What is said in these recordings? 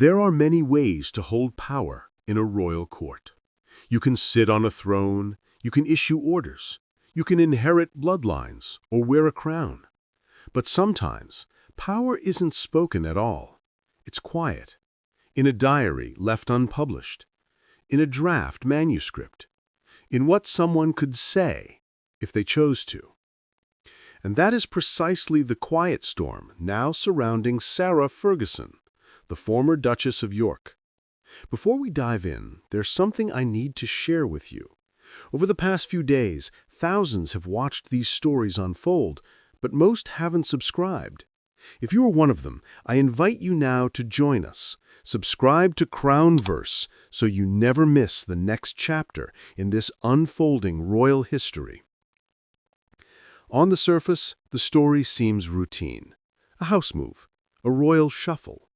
There are many ways to hold power in a royal court. You can sit on a throne, you can issue orders, you can inherit bloodlines or wear a crown. But sometimes, power isn't spoken at all. It's quiet, in a diary left unpublished, in a draft manuscript, in what someone could say if they chose to. And that is precisely the quiet storm now surrounding Sarah Ferguson, the former Duchess of York. Before we dive in, there's something I need to share with you. Over the past few days, thousands have watched these stories unfold, but most haven't subscribed. If you are one of them, I invite you now to join us. Subscribe to Crownverse so you never miss the next chapter in this unfolding royal history. On the surface, the story seems routine. A house move, a royal shuffle.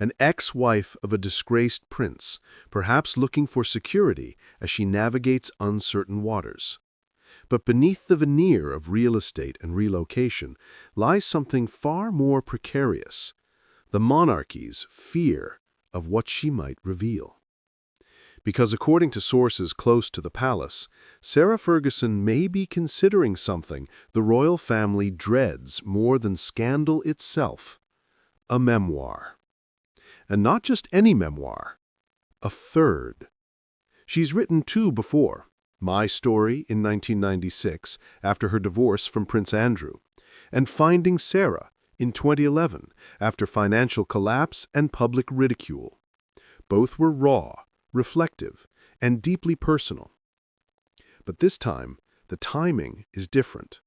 An ex-wife of a disgraced prince, perhaps looking for security as she navigates uncertain waters. But beneath the veneer of real estate and relocation lies something far more precarious: the monarchy's fear of what she might reveal. Because according to sources close to the palace, Sarah Ferguson may be considering something the royal family dreads more than scandal itself: a memoir. And not just any memoir, a third. She's written two before: My Story in 1996, after her divorce from Prince Andrew, and Finding Sarah in 2011, after financial collapse and public ridicule. Both were raw, reflective, and deeply personal. But this time, the timing is different.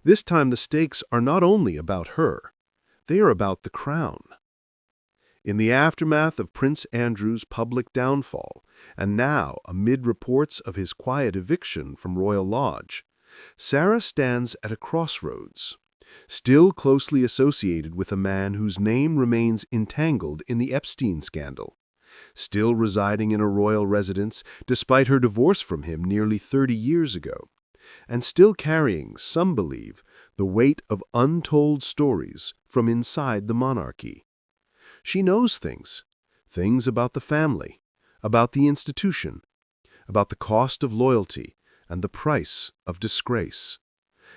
This time the stakes are not only about her, they are about the crown. In the aftermath of Prince Andrew's public downfall, and now amid reports of his quiet eviction from Royal Lodge, Sarah stands at a crossroads, still closely associated with a man whose name remains entangled in the Epstein scandal, still residing in a royal residence despite her divorce from him nearly 30 years ago, and still carrying, some believe, the weight of untold stories from inside the monarchy. She knows things about the family, about the institution, about the cost of loyalty and the price of disgrace.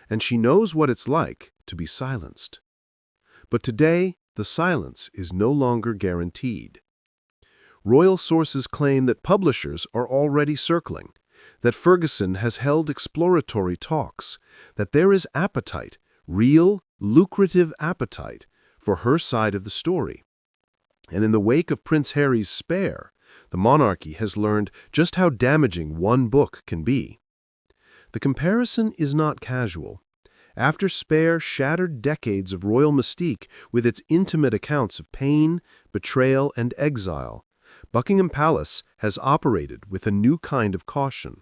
And she knows what it's like to be silenced. But today, the silence is no longer guaranteed. Royal sources claim that publishers are already circling, that Ferguson has held exploratory talks, that there is appetite, real, lucrative appetite, for her side of the story. And in the wake of Prince Harry's Spare, the monarchy has learned just how damaging one book can be. The comparison is not casual. After Spare shattered decades of royal mystique with its intimate accounts of pain, betrayal, and exile, Buckingham Palace has operated with a new kind of caution.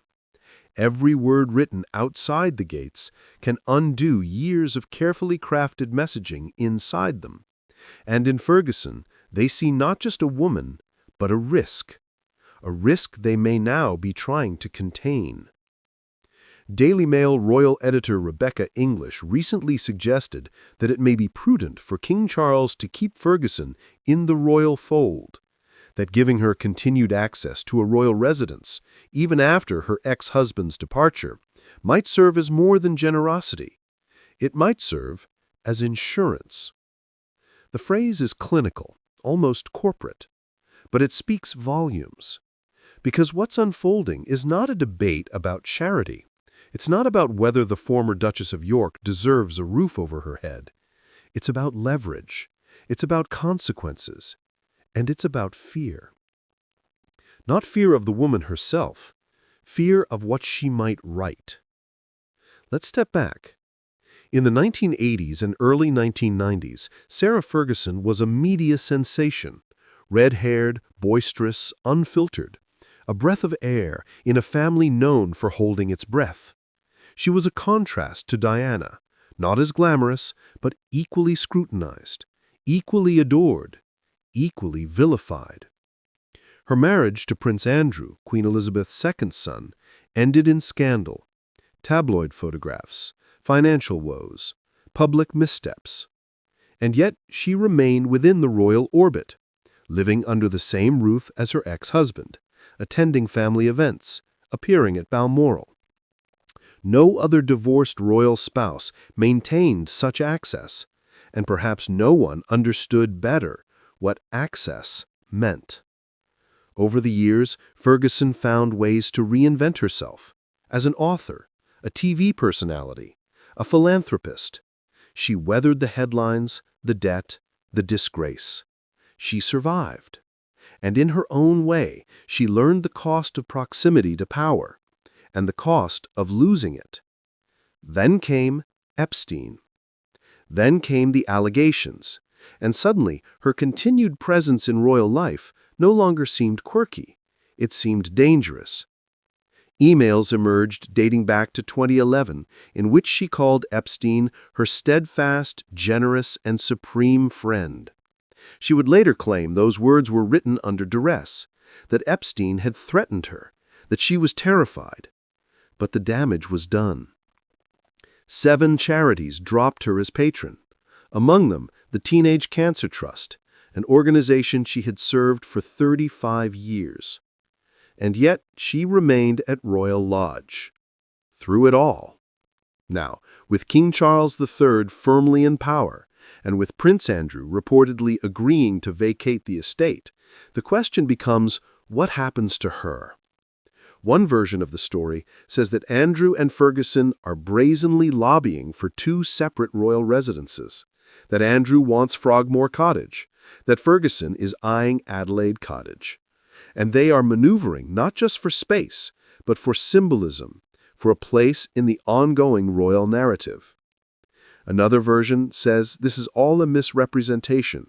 Every word written outside the gates can undo years of carefully crafted messaging inside them. And in Ferguson, they see not just a woman, but a risk they may now be trying to contain. Daily Mail royal editor Rebecca English recently suggested that it may be prudent for King Charles to keep Ferguson in the royal fold, that giving her continued access to a royal residence, even after her ex-husband's departure, might serve as more than generosity. It might serve as insurance. The phrase is clinical, almost corporate, but it speaks volumes. Because what's unfolding is not a debate about charity. It's not about whether the former Duchess of York deserves a roof over her head. It's about leverage. It's about consequences. And it's about fear. Not fear of the woman herself, fear of what she might write. Let's step back. In the 1980s and early 1990s, Sarah Ferguson was a media sensation. Red-haired, boisterous, unfiltered. A breath of air in a family known for holding its breath. She was a contrast to Diana, not as glamorous, but equally scrutinized, equally adored, equally vilified. Her marriage to Prince Andrew, Queen Elizabeth's second son, ended in scandal, tabloid photographs, financial woes, public missteps. And yet she remained within the royal orbit, living under the same roof as her ex-husband, attending family events, appearing at Balmoral. No other divorced royal spouse maintained such access, and perhaps no one understood better what access meant. Over the years, Ferguson found ways to reinvent herself as an author, a TV personality, a philanthropist. She weathered the headlines, the debt, the disgrace. She survived. And in her own way, she learned the cost of proximity to power and the cost of losing it. Then came Epstein. Then came the allegations, and suddenly her continued presence in royal life no longer seemed quirky. It seemed dangerous. Emails emerged dating back to 2011 in which she called Epstein her steadfast, generous, and supreme friend. She would later claim those words were written under duress, that Epstein had threatened her, that she was terrified. But the damage was done. 7 charities dropped her as patron, among them the Teenage Cancer Trust, an organization she had served for 35 years. And yet she remained at Royal Lodge. Through it all. Now, with King Charles III firmly in power, and with Prince Andrew reportedly agreeing to vacate the estate, the question becomes, what happens to her? One version of the story says that Andrew and Ferguson are brazenly lobbying for 2 separate royal residences, that Andrew wants Frogmore Cottage, that Ferguson is eyeing Adelaide Cottage. And they are maneuvering not just for space, but for symbolism, for a place in the ongoing royal narrative. Another version says this is all a misrepresentation,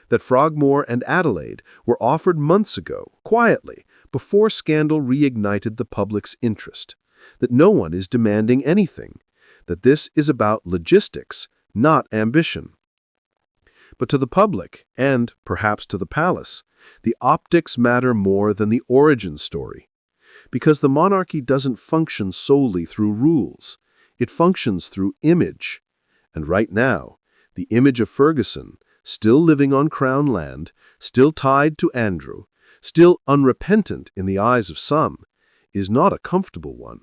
that Frogmore and Adelaide were offered months ago, quietly, before scandal reignited the public's interest, that no one is demanding anything, that this is about logistics, not ambition. But to the public, and perhaps to the palace, the optics matter more than the origin story, because the monarchy doesn't function solely through rules. It functions through image. And right now, the image of Ferguson, still living on Crown land, still tied to Andrew, still unrepentant in the eyes of some, is not a comfortable one.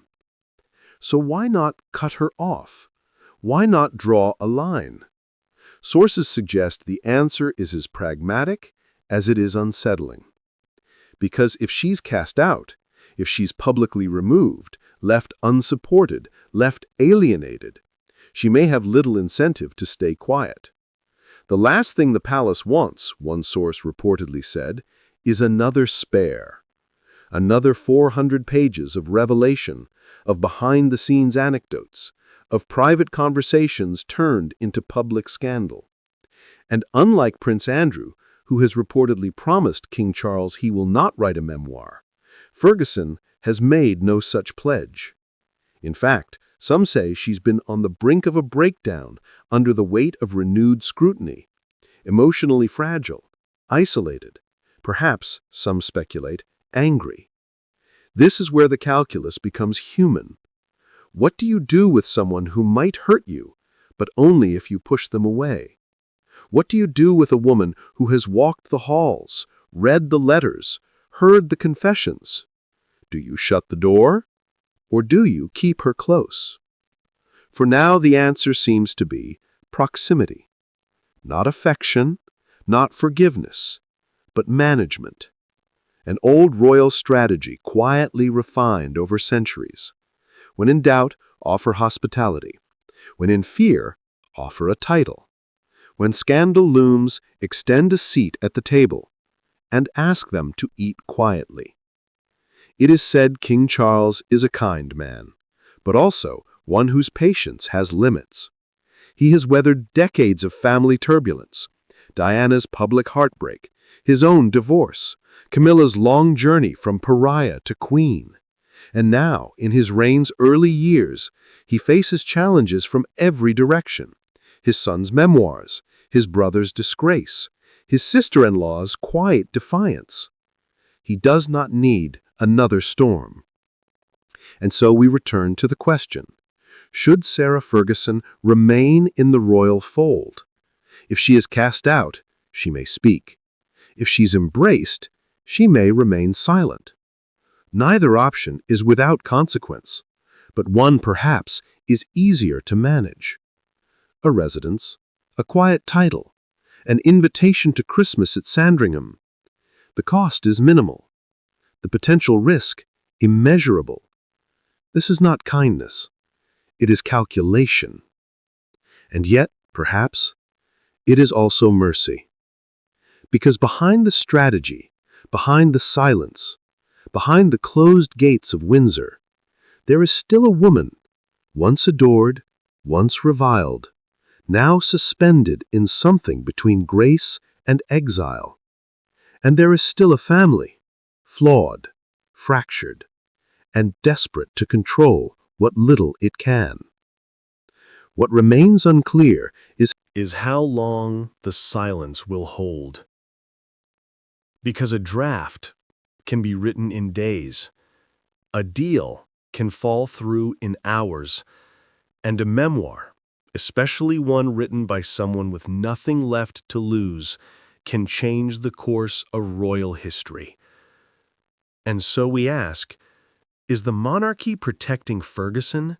So why not cut her off? Why not draw a line? Sources suggest the answer is as pragmatic as it is unsettling. Because if she's cast out, if she's publicly removed, left unsupported, left alienated, she may have little incentive to stay quiet. The last thing the palace wants, one source reportedly said, is another spare. Another 400 pages of revelation, of behind-the-scenes anecdotes, of private conversations turned into public scandal. And unlike Prince Andrew, who has reportedly promised King Charles he will not write a memoir, Ferguson has made no such pledge. In fact, some say she's been on the brink of a breakdown under the weight of renewed scrutiny, emotionally fragile, isolated, perhaps, some speculate, angry. This is where the calculus becomes human. What do you do with someone who might hurt you, but only if you push them away? What do you do with a woman who has walked the halls, read the letters, heard the confessions? Do you shut the door, or do you keep her close? For now the answer seems to be proximity. Not affection, not forgiveness, but management. An old royal strategy quietly refined over centuries. When in doubt, offer hospitality. When in fear, offer a title. When scandal looms, extend a seat at the table and ask them to eat quietly. It is said King Charles is a kind man, but also one whose patience has limits. He has weathered decades of family turbulence, Diana's public heartbreak, his own divorce, Camilla's long journey from pariah to queen. And now, in his reign's early years, he faces challenges from every direction. His son's memoirs, his brother's disgrace, his sister-in-law's quiet defiance. He does not need another storm. And so we return to the question, should Sarah Ferguson remain in the royal fold? If she is cast out, she may speak. If she's embraced, she may remain silent. Neither option is without consequence, but one perhaps is easier to manage. A residence, a quiet title, an invitation to Christmas at Sandringham. The cost is minimal. The potential risk, immeasurable. This is not kindness. It is calculation. And yet, perhaps, it is also mercy. Because behind the strategy, behind the silence, behind the closed gates of Windsor, there is still a woman, once adored, once reviled, now suspended in something between grace and exile. And there is still a family, flawed, fractured, and desperate to control what little it can. What remains unclear is how long the silence will hold. Because a draft can be written in days, a deal can fall through in hours, and a memoir, especially one written by someone with nothing left to lose, can change the course of royal history. And so we ask, is the monarchy protecting Ferguson,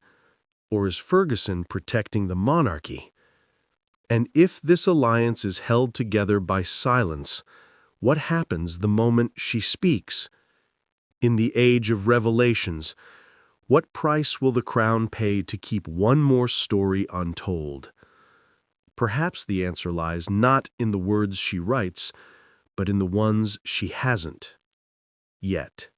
or is Ferguson protecting the monarchy? And if this alliance is held together by silence, what happens the moment she speaks? In the age of revelations, what price will the crown pay to keep one more story untold? Perhaps the answer lies not in the words she writes, but in the ones she hasn't yet.